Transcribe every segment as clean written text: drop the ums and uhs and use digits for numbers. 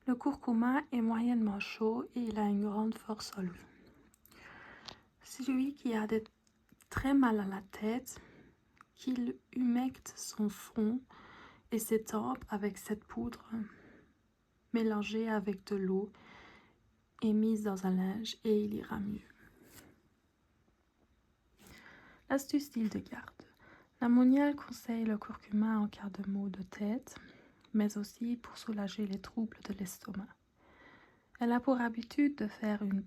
Le curcuma est moyennement chaud et il a une grande force en lui. Celui qui a très mal à la tête, qu'il humecte son front et ses tempes avec cette poudre mélangée avec de l'eau et mise dans un linge et il ira mieux. Astuce d'Hildegarde. La moniale conseille le curcuma en cas de maux de tête, mais aussi pour soulager les troubles de l'estomac. Elle a pour habitude de faire une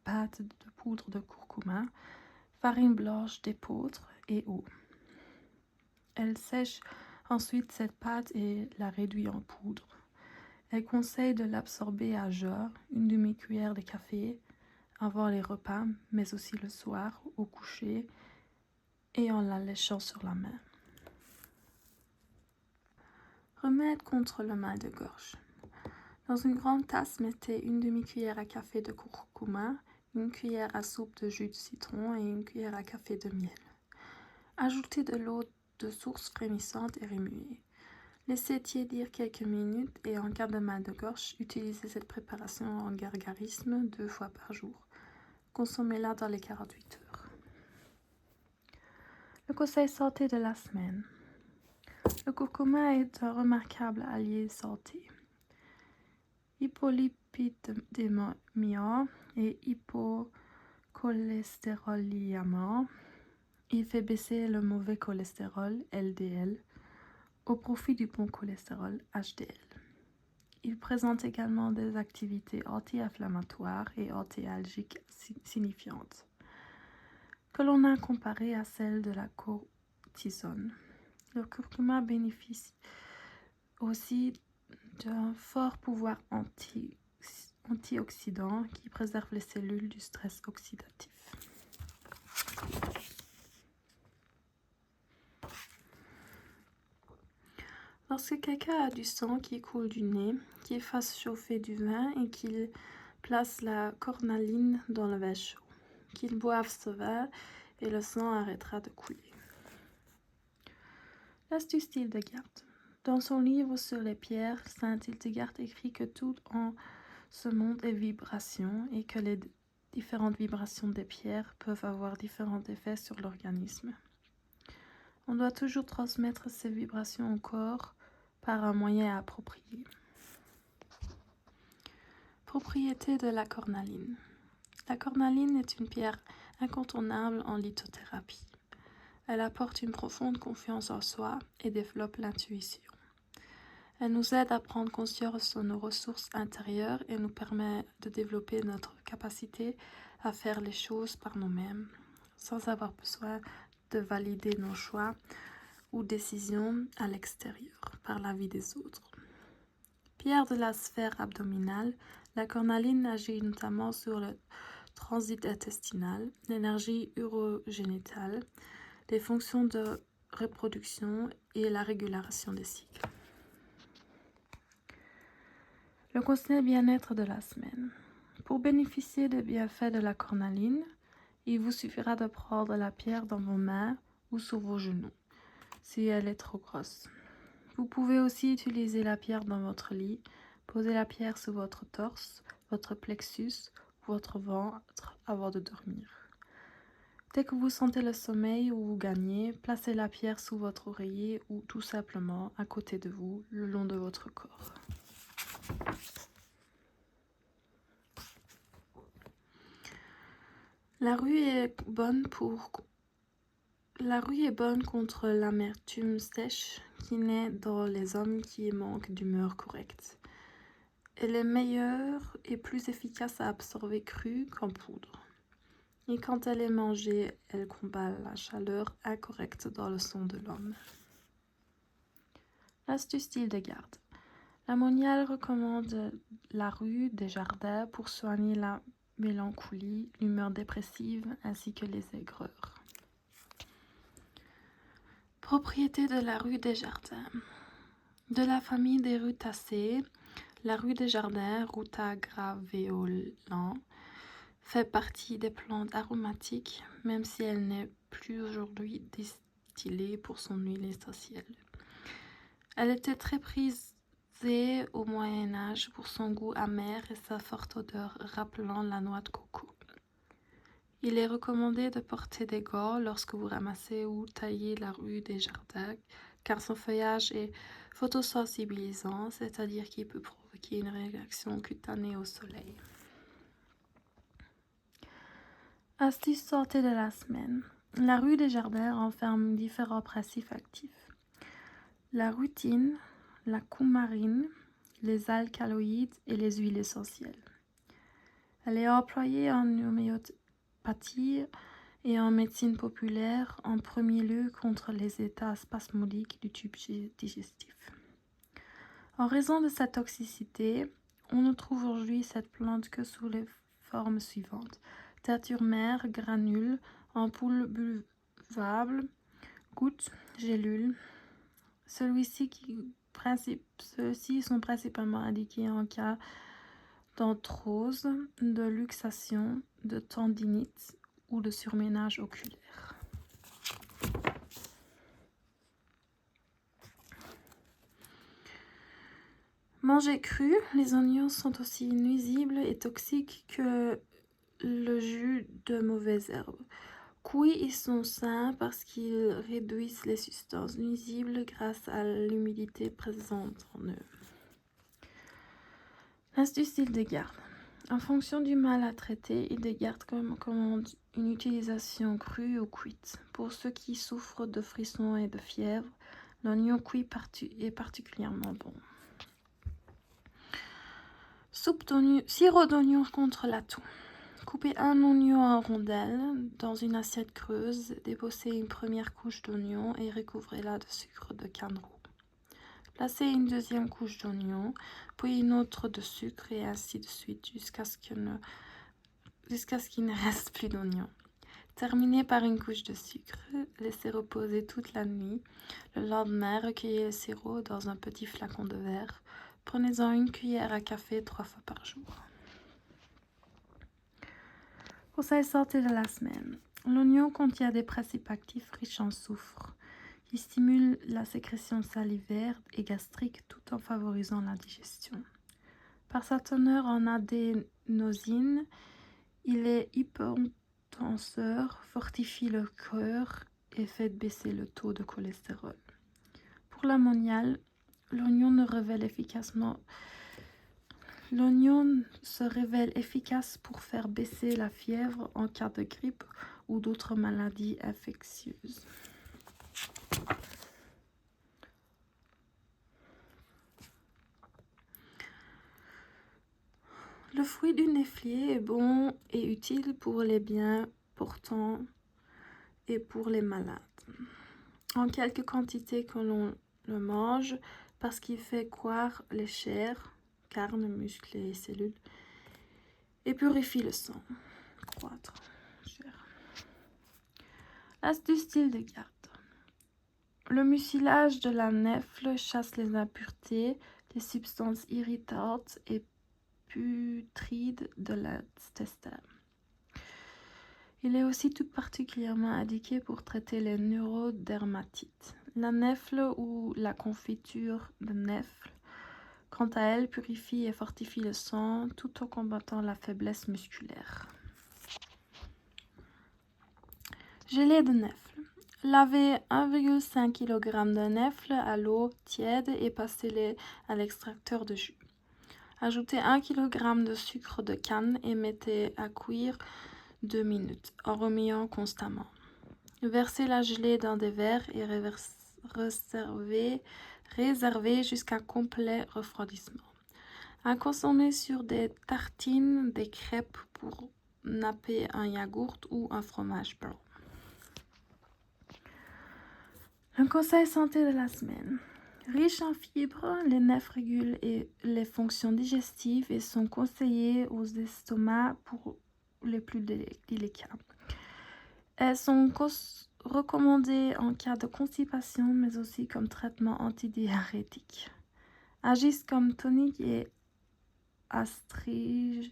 pâte de poudre de curcuma, farine blanche d'épeautre et eau. Elle sèche ensuite cette pâte et la réduit en poudre. Elle conseille de l'absorber à jeun, une demi-cuillère de café, avant les repas, mais aussi le soir, au coucher, et en la léchant sur la main. Remède contre le mal de gorge. Dans une grande tasse, mettez une demi-cuillère à café de curcuma, une cuillère à soupe de jus de citron et une cuillère à café de miel. Ajoutez de l'eau de source frémissante et remuez. Laissez tiédir quelques minutes et en cas de mal de gorge, utilisez cette préparation en gargarisme 2 fois par jour. Consommez-la dans les 48 heures. Le conseil santé de la semaine. Le curcuma est un remarquable allié santé. Hypolipidémie et hypocholestérolémie. Il fait baisser le mauvais cholestérol, LDL, au profit du bon cholestérol, HDL. Il présente également des activités anti-inflammatoires et anti-algiques signifiantes, que l'on a comparées à celles de la cortisone. Le curcuma bénéficie aussi d'un fort pouvoir antioxydant qui préserve les cellules du stress oxydatif. Lorsque quelqu'un a du sang qui coule du nez, qu'il fasse chauffer du vin et qu'il place la cornaline dans le vin chaud, qu'il boive ce vin et le sang arrêtera de couler. L'astuce d'Hildegarde. Dans son livre sur les pierres, Sainte Hildegarde écrit que tout en ce monde est vibration et que les différentes vibrations des pierres peuvent avoir différents effets sur l'organisme. On doit toujours transmettre ces vibrations au corps par un moyen approprié. Propriété de la cornaline. La cornaline est une pierre incontournable en lithothérapie. Elle apporte une profonde confiance en soi et développe l'intuition. Elle nous aide à prendre conscience de nos ressources intérieures et nous permet de développer notre capacité à faire les choses par nous-mêmes, sans avoir besoin de valider nos choix ou décisions à l'extérieur par l'avis des autres. Pierre de la sphère abdominale, la cornaline agit notamment sur le transit intestinal, l'énergie urogénitale, les fonctions de reproduction et la régulation des cycles. Le conseil bien-être de la semaine. Pour bénéficier des bienfaits de la cornaline, il vous suffira de prendre la pierre dans vos mains ou sur vos genoux, si elle est trop grosse. Vous pouvez aussi utiliser la pierre dans votre lit, poser la pierre sur votre torse, votre plexus ou votre ventre avant de dormir. Dès que vous sentez le sommeil ou vous gagnez, placez la pierre sous votre oreiller ou tout simplement à côté de vous, le long de votre corps. La rue est bonne contre l'amertume sèche qui naît dans les hommes qui manquent d'humeur correcte. Elle est meilleure et plus efficace à absorber crue qu'en poudre. Et quand elle est mangée, elle combat la chaleur incorrecte dans le sang de l'homme. L'astuce d'Hildegarde. La moniale recommande la rue des jardins pour soigner la mélancolie, l'humeur dépressive ainsi que les aigreurs. Propriété de la rue des jardins. De la famille des rutacées, la rue des jardins, Ruta graveolens, fait partie des plantes aromatiques, même si elle n'est plus aujourd'hui distillée pour son huile essentielle. Elle était très prise utilisé au Moyen Âge pour son goût amer et sa forte odeur rappelant la noix de coco. Il est recommandé de porter des gants lorsque vous ramassez ou taillez la rue des jardins, car son feuillage est photosensibilisant, c'est-à-dire qu'il peut provoquer une réaction cutanée au soleil. Astuce santé de la semaine. La rue des jardins renferme différents principes actifs. La rutine, la coumarine, les alcaloïdes et les huiles essentielles. Elle est employée en homéopathie et en médecine populaire, en premier lieu contre les états spasmodiques du tube digestif. En raison de sa toxicité, on ne trouve aujourd'hui cette plante que sous les formes suivantes: teinture mère, granules, ampoules buvables, gouttes, gélules. Ceux-ci sont principalement indiqués en cas d'arthrose, de luxation, de tendinite ou de surménage oculaire. Manger cru, les oignons sont aussi nuisibles et toxiques que le jus de mauvaises herbes. Cuits, ils sont sains parce qu'ils réduisent les substances nuisibles grâce à l'humidité présente en eux. L'astuce d'Hildegard. En fonction du mal à traiter, Hildegard recommande une utilisation crue ou cuite. Pour ceux qui souffrent de frissons et de fièvre, l'oignon cuit est particulièrement bon. Sirop d'oignon contre la toux. Coupez un oignon en rondelles dans une assiette creuse, déposez une première couche d'oignon et recouvrez-la de sucre de canne roux. Placez une deuxième couche d'oignon, puis une autre de sucre et ainsi de suite jusqu'à ce qu'il ne reste plus d'oignon. Terminez par une couche de sucre, laissez reposer toute la nuit. Le lendemain, recueillez le sirop dans un petit flacon de verre. Prenez-en une cuillère à café 3 fois par jour. Conseil santé de la semaine. L'oignon contient des principes actifs riches en soufre. Il stimule la sécrétion salivaire et gastrique tout en favorisant la digestion. Par sa teneur en adénosine, il est hypotenseur, fortifie le cœur et fait baisser le taux de cholestérol. Pour la moniale, l'oignon se révèle efficace pour faire baisser la fièvre en cas de grippe ou d'autres maladies infectieuses. Le fruit du néflier est bon et utile pour les bien portants et pour les malades. En quelque quantité que l'on le mange, parce qu'il fait croître les chairs, carnes, muscles et cellules, et purifie le sang. Croître. Astuce d'Hildegard. Le mucilage de la nèfle chasse les impuretés, les substances irritantes et putrides de l'intestin. Il est aussi tout particulièrement indiqué pour traiter les neurodermatites. La nèfle ou la confiture de nèfle, quant à elle, purifie et fortifie le sang tout en combattant la faiblesse musculaire. Gelée de nèfle. Lavez 1,5 kg de nèfle à l'eau tiède et passez-les à l'extracteur de jus. Ajoutez 1 kg de sucre de canne et mettez à cuire 2 minutes en remuant constamment. Versez la gelée dans des verres et réservez jusqu'à complet refroidissement. À consommer sur des tartines, des crêpes pour napper un yaourt ou un fromage blanc. Un conseil santé de la semaine. Riches en fibres, les nèfles régulent les fonctions digestives et sont conseillées aux estomacs pour les plus délicats. Elles sont recommandées en cas de constipation, mais aussi comme traitement antidiarrhétique. Agissent comme tonique et astringent.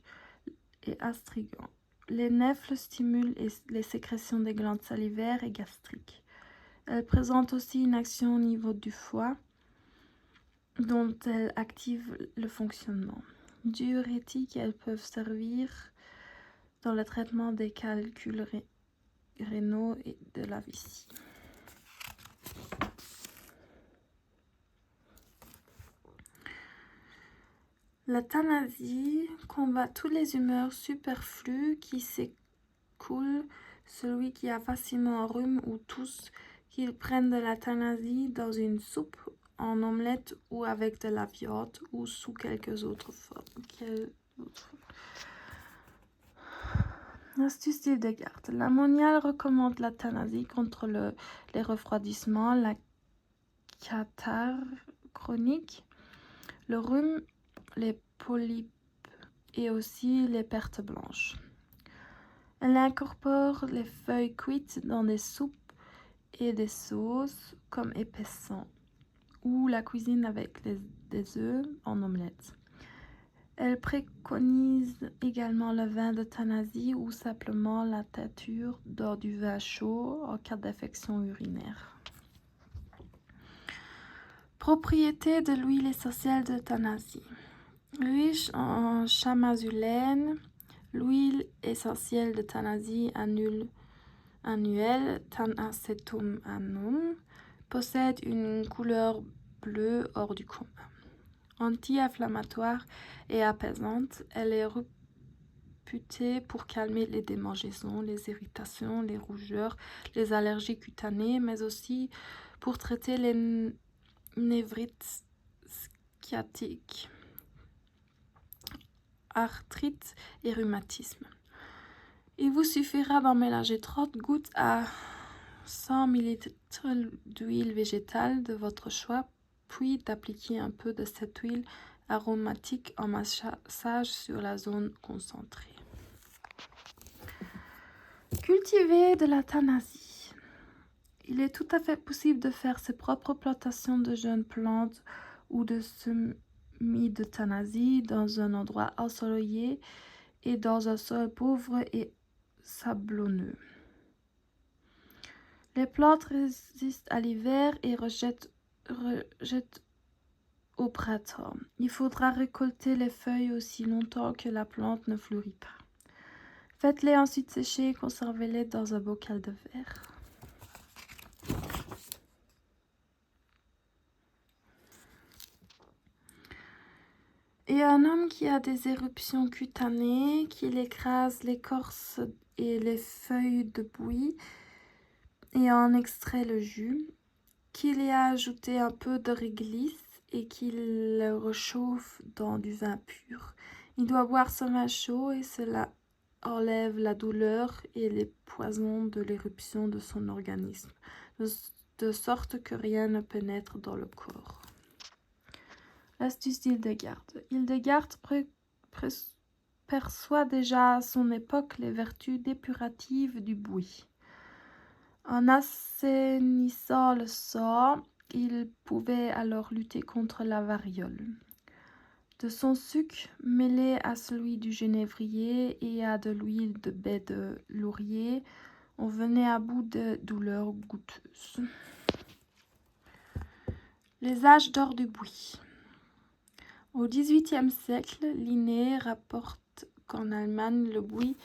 Les nèfles stimulent les sécrétions des glandes salivaires et gastriques. Elles présentent aussi une action au niveau du foie dont elles activent le fonctionnement. Diurétiques, elles peuvent servir dans le traitement des calculs rénaux et de la vessie. La thanasie combat toutes les humeurs superflues qui s'écoulent. Celui qui a facilement un rhume ou tous qu'ils prennent de la thanasie dans une soupe, en omelette ou avec de la viande ou sous quelques autres formes. Astuce d'Hildegard. La Mondiale recommande la thanasie contre les refroidissements, la catarrhe chronique, le rhume, les polypes et aussi les pertes blanches. Elle incorpore les feuilles cuites dans des soupes et des sauces comme épaissant ou la cuisine avec des œufs en omelette. Elle préconise également le vin de thanasie ou simplement la teinture dans du vin chaud en cas d'infection urinaire. Propriété de l'huile essentielle de thanasie. Riche en chamazulène, l'huile essentielle de thanasie annuelle Thanacethomanum possède une couleur bleue hors du commun. Anti-inflammatoire et apaisante, elle est réputée pour calmer les démangeaisons, les irritations, les rougeurs, les allergies cutanées, mais aussi pour traiter les névrites sciatiques, arthrite et rhumatisme. Il vous suffira d'en mélanger 30 gouttes à 100 ml d'huile végétale de votre choix, puis d'appliquer un peu de cette huile aromatique en massage sur la zone concentrée. Cultiver de la thanasie. Il est tout à fait possible de faire ses propres plantations de jeunes plantes ou de semis de thanasie dans un endroit ensoleillé et dans un sol pauvre et sablonneux. Les plantes résistent à l'hiver et rejettent au printemps. Il faudra récolter les feuilles aussi longtemps que la plante ne fleurit pas. Faites-les ensuite sécher et conservez-les dans un bocal de verre. Et un homme qui a des éruptions cutanées, qu'il écrase l'écorce et les feuilles de buis et en extrait le jus, qu'il y a ajouté un peu de réglisse et qu'il le réchauffe dans du vin pur. Il doit boire ce vin chaud et cela enlève la douleur et les poisons de l'éruption de son organisme, de sorte que rien ne pénètre dans le corps. L'astuce d'Hildegard. Hildegard perçoit déjà à son époque les vertus dépuratives du buis. En assainissant le sang, il pouvait alors lutter contre la variole. De son sucre mêlé à celui du genévrier et à de l'huile de baie de laurier, on venait à bout de douleurs goûteuses. Les âges d'or du buis. Au XVIIIe siècle, Linné rapporte qu'en Allemagne, le buis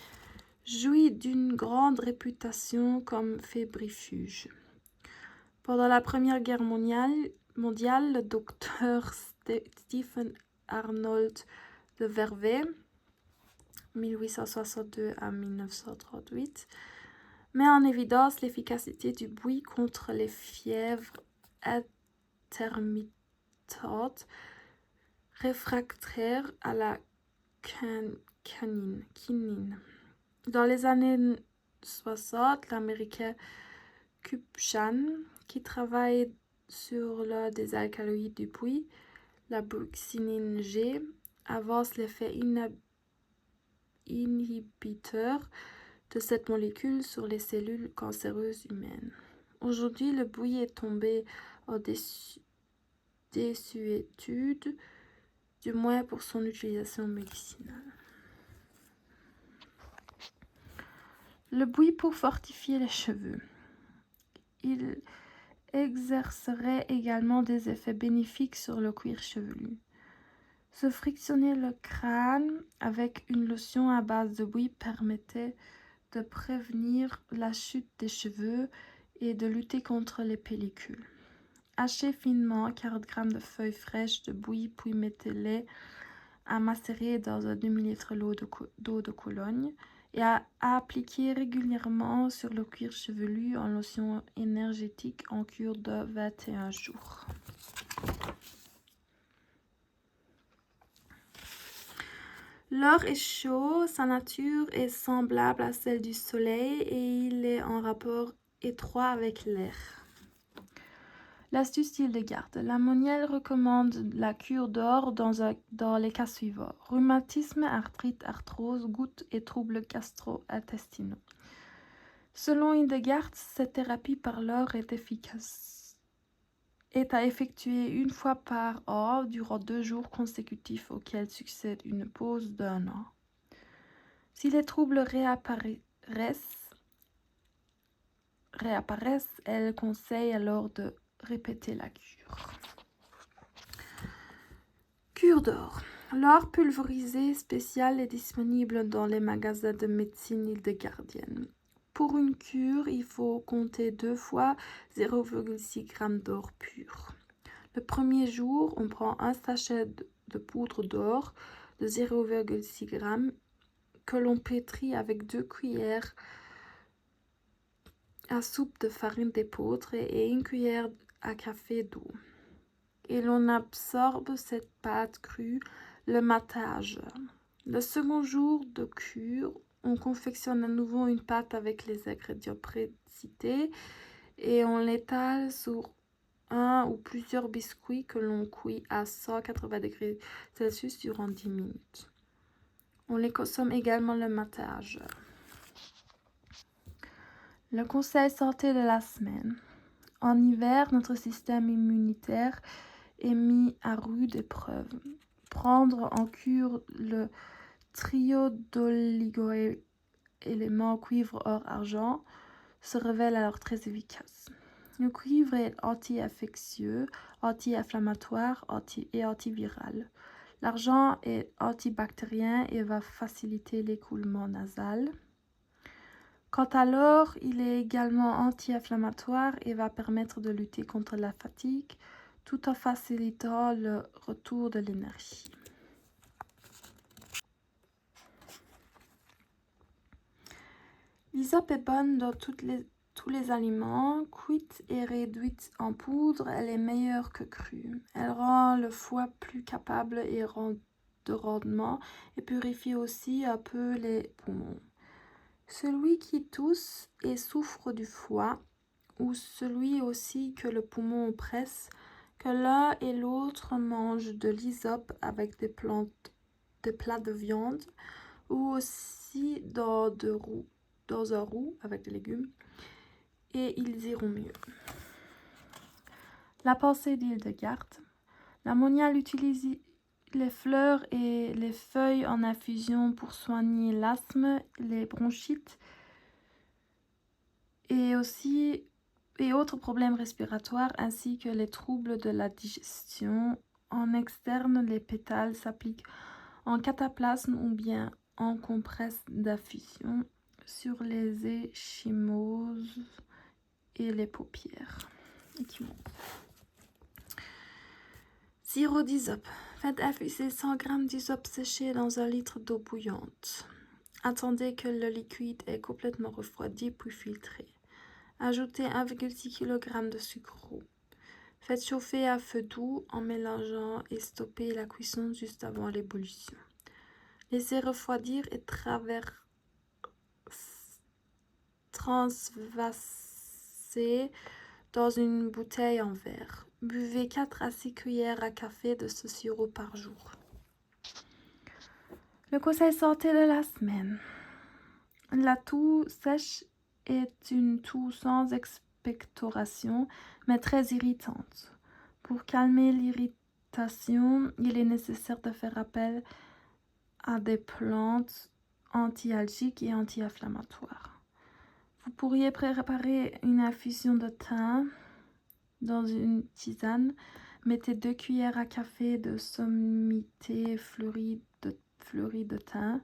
jouit d'une grande réputation comme fébrifuge. Pendant la Première Guerre mondiale, le docteur Stephen Arnold de Vervey, 1862 à 1938, met en évidence l'efficacité du buis contre les fièvres intermittentes réfractaires à la quinine. Dans les années 60, l'Américain Kupchan, qui travaille sur l'un des alcaloïdes du buis, la bruxinine G, avance l'effet inhibiteur de cette molécule sur les cellules cancéreuses humaines. Aujourd'hui, le buis est tombé en désuétude, du moins pour son utilisation médicinale. Le buis pour fortifier les cheveux. Il exercerait également des effets bénéfiques sur le cuir chevelu. Se frictionner le crâne avec une lotion à base de bouillie permettait de prévenir la chute des cheveux et de lutter contre les pellicules. Hachez finement 40 g de feuilles fraîches de bouillie puis mettez-les à macérer dans un demi-litre d'eau de Cologne et à appliquer régulièrement sur le cuir chevelu en lotion énergétique en cure de 21 jours. L'or est chaud, sa nature est semblable à celle du soleil et il est en rapport étroit avec l'air. L'astuce d'Hildegarde. La Monnier recommande la cure d'or dans les cas suivants: rhumatisme, arthrite, arthrose, gouttes et troubles gastro-intestinaux. Selon Hildegarde, cette thérapie par l'or est efficace. Est à effectuer une fois par an durant 2 jours consécutifs auxquels succède une pause d'1 an. Si les troubles réapparaissent, elle conseille alors de répéter la cure. Cure d'or. L'or pulvérisé spécial est disponible dans les magasins de médecine hildegardienne. Pour une cure, il faut compter 2 fois 0,6 g d'or pur. Le premier jour, on prend un sachet de poudre d'or de 0,6 g que l'on pétrit avec 2 cuillères à soupe de farine d'épeautre et 1 cuillère à café d'eau. Et l'on absorbe cette pâte crue le matin à jeun. Le second jour de cure, on confectionne à nouveau une pâte avec les ingrédients précités et on l'étale sur un ou plusieurs biscuits que l'on cuit à 180 degrés Celsius durant 10 minutes. On les consomme également le matin à jeun. Le conseil santé de la semaine. En hiver, notre système immunitaire est mis à rude épreuve. Prendre en cure le trio d'oligo-éléments cuivre, or, argent se révèle alors très efficace. Le cuivre est anti-infectieux, anti-inflammatoire et antiviral. L'argent est antibactérien et va faciliter l'écoulement nasal. Quant à l'or, il est également anti-inflammatoire et va permettre de lutter contre la fatigue tout en facilitant le retour de l'énergie. L'hysope est bonne dans tous les aliments. Cuite et réduite en poudre, elle est meilleure que crue. Elle rend le foie plus capable de rendement et purifie aussi un peu les poumons. Celui qui tousse et souffre du foie, ou celui aussi que le poumon oppresse, que l'un et l'autre mangent de l'hysope avec des plats de viande, ou aussi dans un roux avec des légumes, et ils iront mieux. La pensée d'Hildegarde. La moniale utilise les fleurs et les feuilles en infusion pour soigner l'asthme, les bronchites et autres problèmes respiratoires ainsi que les troubles de la digestion. En externe, les pétales s'appliquent en cataplasme ou bien en compresse d'infusion sur les échymoses et les paupières. Sirop d'hysope. Faites infuser 100 g d'hysope séché dans 1 litre d'eau bouillante. Attendez que le liquide est complètement refroidi puis filtré. Ajoutez 1,6 kg de sucre roux. Faites chauffer à feu doux en mélangeant et stoppez la cuisson juste avant l'ébullition. Laissez refroidir et transvaser dans une bouteille en verre. Buvez 4 à 6 cuillères à café de ce sirop par jour. Le conseil santé de la semaine. La toux sèche est une toux sans expectoration, mais très irritante. Pour calmer l'irritation, il est nécessaire de faire appel à des plantes anti-algiques et anti-inflammatoires. Vous pourriez préparer une infusion de thym Dans une tisane, mettez 2 cuillères à café de sommité fleurie de thym.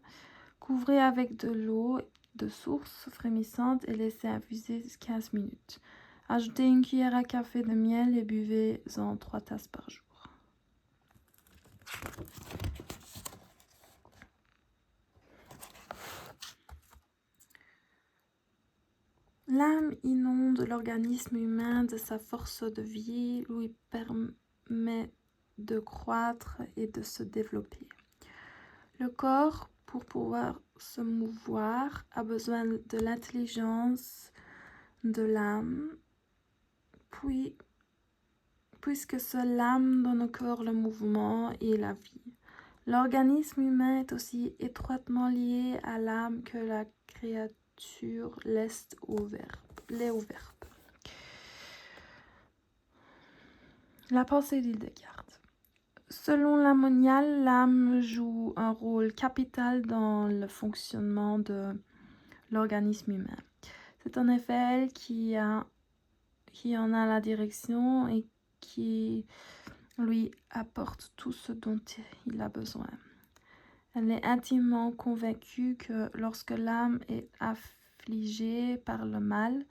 Couvrez avec de l'eau de source frémissante et laissez infuser 15 minutes. Ajoutez 1 cuillère à café de miel et buvez-en 3 tasses par jour. L'âme inonde l'organisme humain de sa force de vie, lui permet de croître et de se développer. Le corps, pour pouvoir se mouvoir, a besoin de l'intelligence de l'âme, puisque seule l'âme donne au corps le mouvement et la vie. L'organisme humain est aussi étroitement lié à l'âme que la créature l'est au verbe. La pensée d'Hildegard. Selon la moniale, l'âme joue un rôle capital dans le fonctionnement de l'organisme humain. C'est en effet elle qui en a la direction et qui lui apporte tout ce dont il a besoin. Elle est intimement convaincue que lorsque l'âme est affligée par le mal,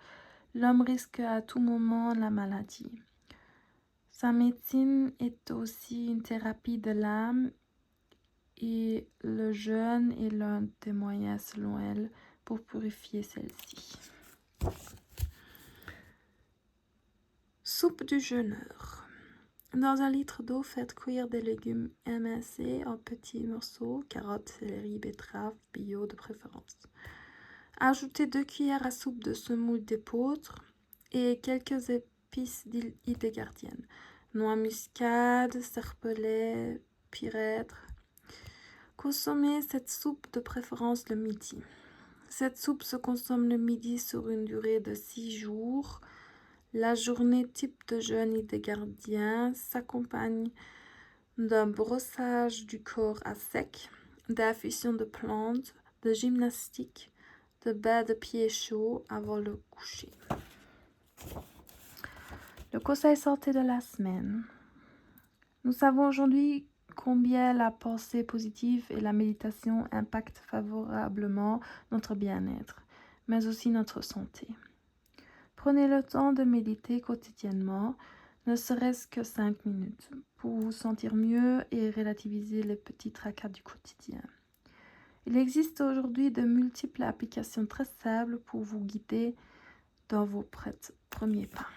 l'homme risque à tout moment la maladie. Sa médecine est aussi une thérapie de l'âme et le jeûne est l'un des moyens, selon elle, pour purifier celle-ci. Soupe du jeûneur. Dans 1 litre d'eau, faites cuire des légumes émincés en petits morceaux, carottes, céleri, betteraves, bio de préférence. Ajoutez 2 cuillères à soupe de semoule d'épeautre et quelques épices hildegardiennes. Noix muscade, serpelet, pyrètre. Consommez cette soupe de préférence le midi. Cette soupe se consomme le midi sur une durée de 6 jours. La journée type de jeûne hildegardien s'accompagne d'un brossage du corps à sec, d'infusion de plantes, de gymnastique, de bain de pieds chauds avant le coucher. Le conseil santé de la semaine. Nous savons aujourd'hui combien la pensée positive et la méditation impactent favorablement notre bien-être, mais aussi notre santé. Prenez le temps de méditer quotidiennement, ne serait-ce que 5 minutes, pour vous sentir mieux et relativiser les petits tracas du quotidien. Il existe aujourd'hui de multiples applications très simples pour vous guider dans vos premiers pas.